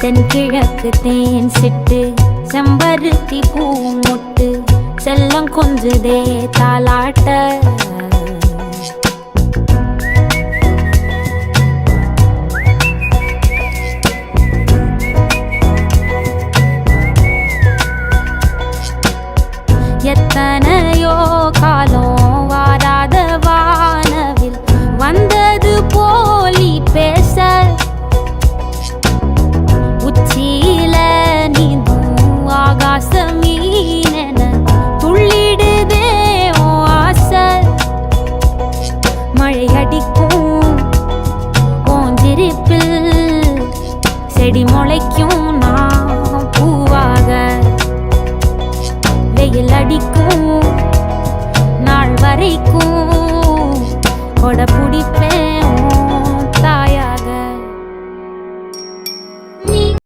தென்கிழக்கு தேன் சிட்டு செம்பருத்தி பூ முட்டு செல்லம் கொஞ்சுதே தாலாட்ட எத்தனையோ காலம் வாராத வானவில் வந்தது போலி பேச உச்சியில நீந்தும் ஆகாச மீனென துள்ளிடுதே உன் ஆசை மழை அடிக்கும் உன் சிரிப்பில் செடி முளைக்கும் நான் பூவாக வெயில் அடிக்கும் நாள் வரைக்கும்